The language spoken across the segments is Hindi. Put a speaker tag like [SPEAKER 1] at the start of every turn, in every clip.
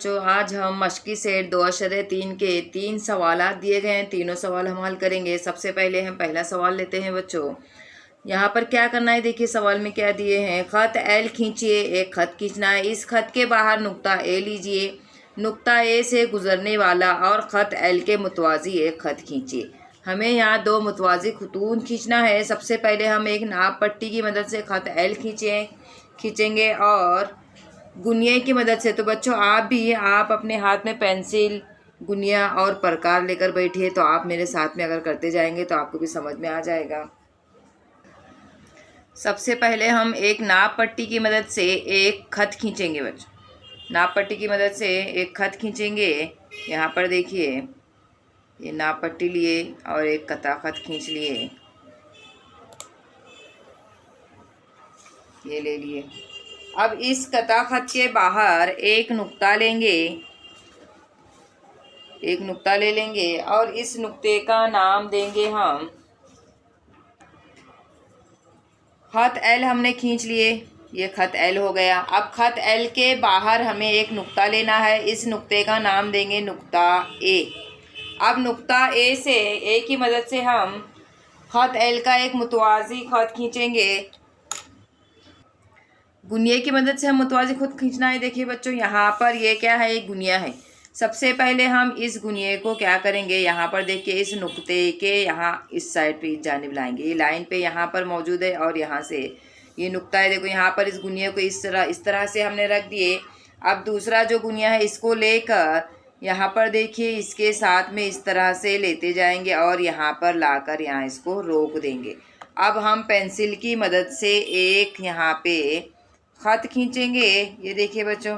[SPEAKER 1] बच्चों, आज हम मश्की सेट 2 अशरे 3 के 3 सवाल दिए गए हैं। तीनों सवाल हम हल करेंगे। सबसे पहले हम पहला सवाल लेते हैं बच्चों। यहाँ पर क्या करना है, देखिए सवाल में क्या दिए हैं। खत एल खींचिए, एक खत खींचना है। इस खत के बाहर नुक्ता ए लीजिए, नुक्ता ए से गुजरने वाला और खत एल के मुतवाजी एक खत खींचिए। हमें यहाँ 2 मुतवाजी खतून खींचना है। सबसे पहले हम एक नाप पट्टी की मदद से खत एल खींचेंगे और गुनिया की मदद से। तो बच्चों आप अपने हाथ में पेंसिल, गुनिया और प्रकार लेकर बैठिए। तो आप मेरे साथ में अगर करते जाएंगे तो आपको भी समझ में आ जाएगा। सबसे पहले हम एक नाप पट्टी की मदद से एक खत खींचेंगे बच्चों। नाप पट्टी की मदद से एक खत खींचेंगे। यहाँ पर देखिए, ये नाप पट्टी लिए और एक कता खत खींच लिए, ये ले लिए। अब इस कता खत के बाहर एक नुक्ता लेंगे, एक नुक्ता ले लेंगे और इस नुक्ते का नाम देंगे हम खत एल। हमने खींच लिए, ये खत एल हो गया। अब खत एल के बाहर हमें एक नुक्ता लेना है। इस नुक्ते का नाम देंगे नुक्ता ए। अब नुक्ता ए से, ए की मदद से हम खत एल का एक मुतवाज़ी खत खींचेंगे। गुनिया की मदद से हम मुतवाज़ी खुद खींचना है। देखिए बच्चों, यहाँ पर ये क्या है, एक गुनिया है। सबसे पहले हम इस गुनिया को क्या करेंगे, यहाँ पर देखिए इस नुक्ते के यहाँ इस साइड पे इस जानिब लाएंगे। ये लाइन पे यहाँ पर मौजूद है और यहाँ से ये नुक्ता है। देखो यहाँ पर इस गुनिया को इस तरह से हमने रख दिए। अब दूसरा जो गुनिया है इसको लेकर यहाँ पर देखिए इसके साथ में इस तरह से लेते जाएंगे और यहाँ पर लाकर यहाँ इसको रोक देंगे। अब हम पेंसिल की मदद से एक यहाँ पे खत खींचेंगे। ये देखिए बच्चों,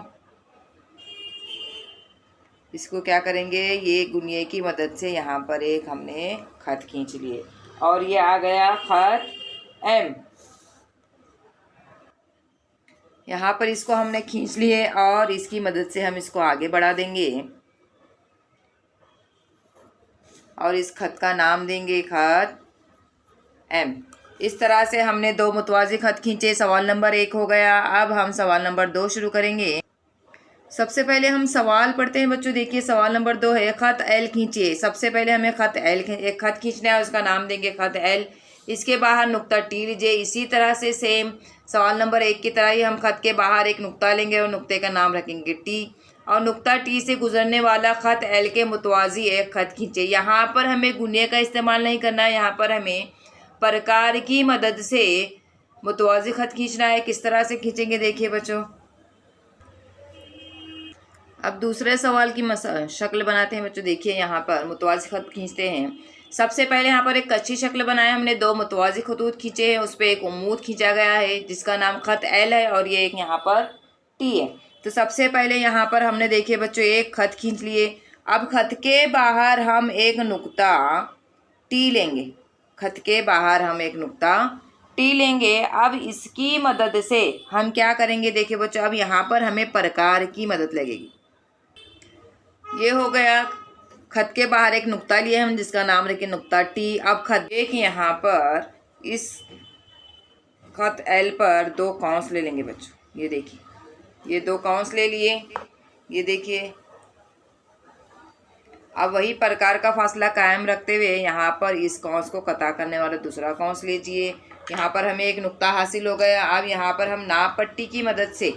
[SPEAKER 1] इसको क्या करेंगे, ये गुनिया की मदद से यहाँ पर एक हमने खत खींच लिए और ये आ गया खत एम। यहाँ पर इसको हमने खींच लिए और इसकी मदद से हम इसको आगे बढ़ा देंगे और इस खत का नाम देंगे खत एम। इस तरह से हमने 2 मुतवाज़ी खत खींचे। सवाल नंबर 1 हो गया। अब हम सवाल नंबर 2 शुरू करेंगे। सबसे पहले हम सवाल पढ़ते हैं बच्चों। देखिए सवाल नंबर 2 है, खत एल खींचिए। सबसे पहले हमें खत एल एक खत खींचना है, उसका नाम देंगे खत एल। इसके बाहर नुक्ता टी लीजिए। इसी तरह से सेम सवाल नंबर 1 की तरह ही हम खत के बाहर एक नुक्ता लेंगे और नुक्ते का नाम रखेंगे टी और नुक्ता टी से गुजरने वाला खत एल के मुतवाज़ी एक खत खींचे। यहाँ पर हमें गुनिया का इस्तेमाल नहीं करना है, यहाँ पर हमें प्रकार की मदद से मुतवाज़ी खत खींचना है। किस तरह से खींचेंगे देखिए बच्चों। अब दूसरे सवाल की शक्ल बनाते हैं बच्चों। देखिए यहाँ पर मुतवाज़ी खत खींचते हैं। सबसे पहले यहाँ पर एक कच्ची शक्ल बनाया हमने, 2 मुतवाज़ी खतूत खींचे हैं, उस पर एक उम्मूद खींचा गया है जिसका नाम खत एल है और ये एक यहाँ पर टी है। तो सबसे पहले यहाँ पर हमने देखिए बच्चों एक खत खींच लिए। अब खत के बाहर हम एक नुक्ता टी लेंगे, खत के बाहर हम एक नुक्ता टी लेंगे। अब इसकी मदद से हम क्या करेंगे देखिए बच्चों, अब यहाँ पर हमें प्रकार की मदद लगेगी। ये हो गया, खत के बाहर एक नुक्ता लिया हम जिसका नाम रखे नुक्ता टी। अब खत एक यहाँ पर इस खत एल पर 2 कौंस ले लेंगे बच्चों। ये देखिए, ये 2 कौंस ले लिए। ये देखिए, अब वही प्रकार का फासला कायम रखते हुए यहाँ पर इस कौंस को कता करने वाला दूसरा कौंस लीजिए। यहाँ पर हमें एक नुक्ता हासिल हो गया। अब यहाँ पर हम नाप पट्टी की मदद से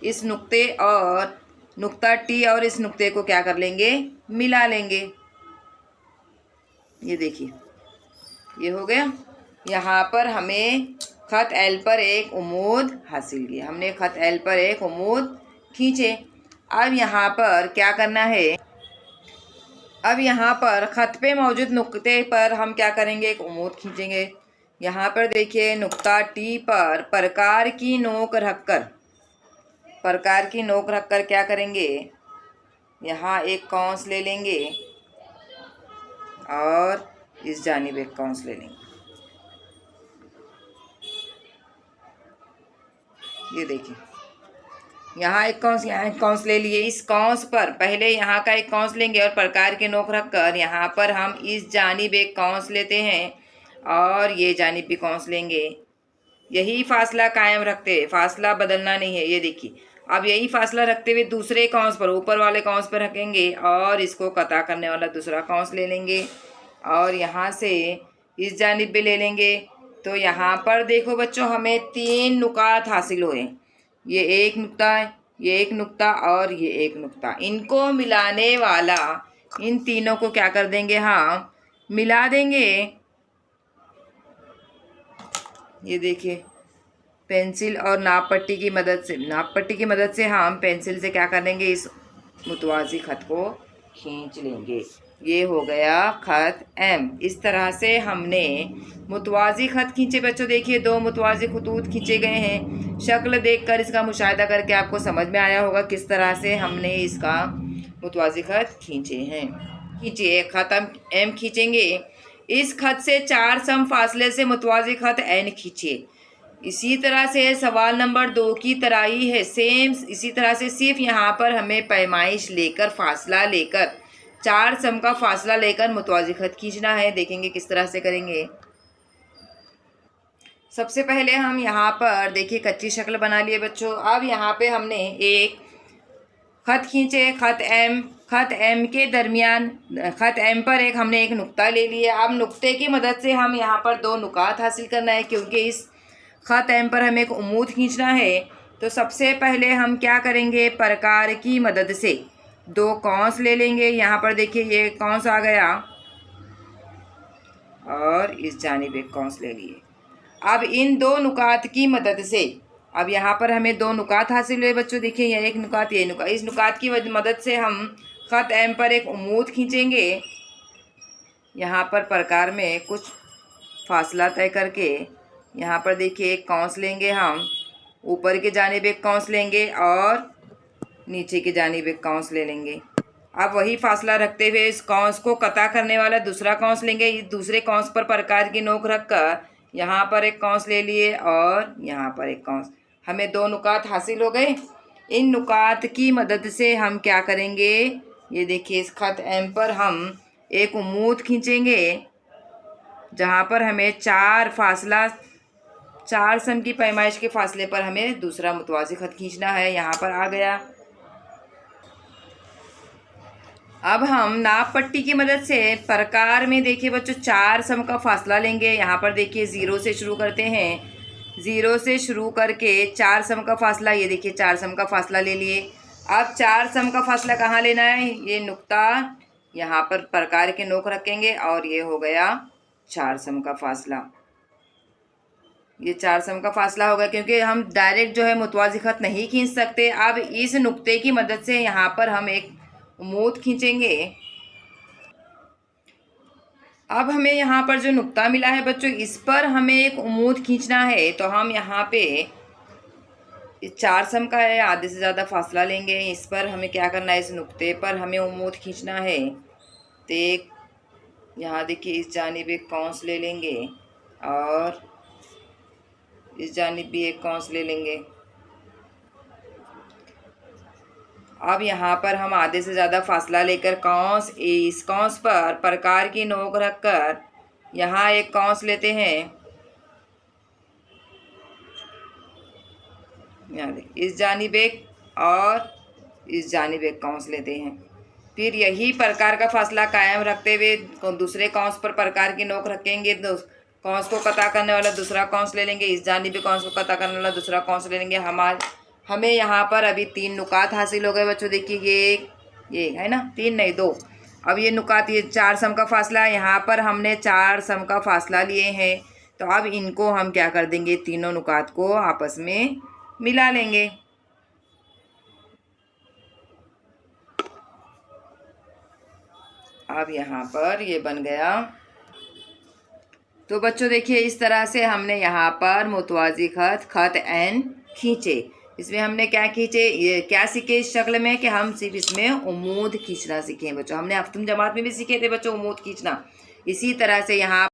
[SPEAKER 1] इस नुक्ते और नुक्ता टी और इस नुक्ते को क्या कर लेंगे, मिला लेंगे। ये देखिए, ये हो गया। यहाँ पर हमें खत एल पर एक उम्मूद हासिल किया, हमने खत एल पर एक उम्मूद खींचे। अब यहाँ पर क्या करना है, अब यहाँ पर खत पे मौजूद नुक्ते पर हम क्या करेंगे, एक उम्मूद खींचेंगे। यहाँ पर देखिए नुक्ता टी पर प्रकार की नोक रखकर क्या करेंगे, यहाँ एक कौंस ले लेंगे और इस जानिब एक कौंस ले लेंगे। ये देखिए, यहाँ एक कौंस ले लिए। इस कौंस पर पहले यहाँ का एक कौंस लेंगे और प्रकार के नोक रखकर यहाँ पर हम इस जानिब एक कौंस लेते हैं और ये जानिब भी कौंस लेंगे। यही फासला कायम रखते हैं, फासला बदलना नहीं है। ये देखिए, अब यही फासला रखते हुए दूसरे कौंस पर, ऊपर वाले कौंस पर रखेंगे और इसको कता करने वाला दूसरा कौंस ले लेंगे और यहाँ से इस जानिब भी ले लेंगे। तो यहाँ पर देखो बच्चों, हमें 3 नुकात हासिल हुए। ये एक नुक्ता है, ये एक नुक्ता और ये एक नुक्ता। इनको मिलाने वाला, इन तीनों को क्या कर देंगे, हम मिला देंगे। ये देखिए, पेंसिल और नाप पट्टी की मदद से हम पेंसिल से क्या करेंगे, इस मुतवाज़ी खत को खींच लेंगे। ये हो गया खत एम। इस तरह से हमने मुतवाज़ी खत खींचे बच्चों। देखिए 2 मुतवाज़ी खतूत खींचे गए हैं। शक्ल देखकर इसका मुशाहिदा करके आपको समझ में आया होगा किस तरह से हमने इसका मुतवाज़ी खत खींचे हैं। खींचिए, खत एम खींचेंगे। इस खत से 4 सम फासले से मुतवाज़ी खत एन खींचिए। इसी तरह से सवाल नंबर 2 की तरह ही है, सेम इसी तरह से, सिर्फ यहाँ पर हमें पैमाइश लेकर, फासला लेकर, 4 सम का फासला लेकर मुतवाज़ी खत खींचना है। देखेंगे किस तरह से करेंगे। सबसे पहले हम यहाँ पर देखिए कच्ची शक्ल बना लिए बच्चों। अब यहाँ पे हमने एक खत खींचे, खत एम के दरमियान, खत एम पर हमने एक नुक्ता ले लिया। अब नुक्ते की मदद से हम यहाँ पर 2 नुकात हासिल करना है, क्योंकि इस खत एम पर हमें एक उमूद खींचना है। तो सबसे पहले हम क्या करेंगे, प्रकार की मदद से 2 कौंस ले लेंगे। यहाँ पर देखिए ये कौंस आ गया और इस जानिब एक कौंस ले लिए। अब इन 2 नुकात की मदद से, अब यहाँ पर हमें 2 नुकात हासिल हुए बच्चों। देखिए ये एक नुकात, ये नुकात। इस नुकात की मदद से हम खत एम पर एक उमूद खींचेंगे। यहाँ पर प्रकार में कुछ फासला तय करके यहाँ पर देखिए एक कौंस लेंगे हम, ऊपर के जानिब एक कौंस लेंगे और नीचे की जानिब एक कौंस ले लेंगे। अब वही फासला रखते हुए इस कौंस को कता करने वाला दूसरा कौंस लेंगे। इस दूसरे कौंस पर प्रकार की नोक रखकर यहाँ पर एक कौंस ले लिए और यहाँ पर एक कौंस। हमें 2 नुकात हासिल हो गए। इन नुकात की मदद से हम क्या करेंगे, ये देखिए इस खत एम पर हम एक उमूद खींचेंगे, जहाँ पर हमें 4 सम की पैमाइश के फासले पर हमें दूसरा मुतवाज़ी खत खींचना है। यहाँ पर आ गया। अब हम नाप पट्टी की मदद से प्रकार में देखिए बच्चों 4 सम का फासला लेंगे। यहाँ पर देखिए 0 से शुरू करते हैं। 0 से शुरू करके 4 सम का फासला, ये देखिए 4 सम का फासला ले लिए। अब 4 सम का फासला कहाँ लेना है, ये नुक्ता यहाँ पर प्रकार के नोक रखेंगे और ये हो गया 4 सम का फासला। ये 4 सम का फासला होगा, क्योंकि हम डायरेक्ट जो है मुतवाज़ी खत नहीं खींच सकते। अब इस नुक्ते की मदद से यहाँ पर हम एक उमूद खींचेंगे। अब हमें यहाँ पर जो नुक्ता मिला है बच्चों, इस पर हमें एक उमूद खींचना है। तो हम यहाँ पे इस 4 सम का है, आधे से ज़्यादा फासला लेंगे। इस पर हमें क्या करना है, इस नुक्ते पर हमें उमूद खींचना है। तो एक यहाँ देखिए इस जानिब एक कौंस ले लेंगे और इस जानिब भी एक कौंस ले लेंगे। अब यहाँ पर हम आधे से ज़्यादा फासला लेकर इस कौंस पर प्रकार की नोक रखकर यहाँ एक कौंस लेते हैं। यहाँ देखिए इस जानिब एक और इस जानिब एक कौंस लेते हैं। फिर यही प्रकार का फासला कायम रखते हुए दूसरे कौंस पर प्रकार की नोक रखेंगे। कौंस को कता करने वाला दूसरा कौंस ले लेंगे। इस जानिब भी कौंस को कता करने वाला दूसरा कौंस ले लेंगे। हमें यहाँ पर अभी 3 नुकात हासिल हो गए बच्चों। देखिए ये है ना, 3 नहीं 2। अब ये नुकात, ये 4 सम का फासला, यहाँ पर हमने 4 सम का फासला लिए हैं। तो अब इनको हम क्या कर देंगे, तीनों नुकात को आपस में मिला लेंगे। अब यहाँ पर ये बन गया। तो बच्चों देखिए इस तरह से हमने यहाँ पर मुतवाज़ी खत एन खींचे। इसमें हमने क्या खींचे, ये क्या सीखे इस शक्ल में, कि हम सिर्फ इसमें उमूद खींचना सीखे बच्चों। हमने हफ्तम जमात में भी सीखे थे बच्चों उमूद खींचना। इसी तरह से यहाँ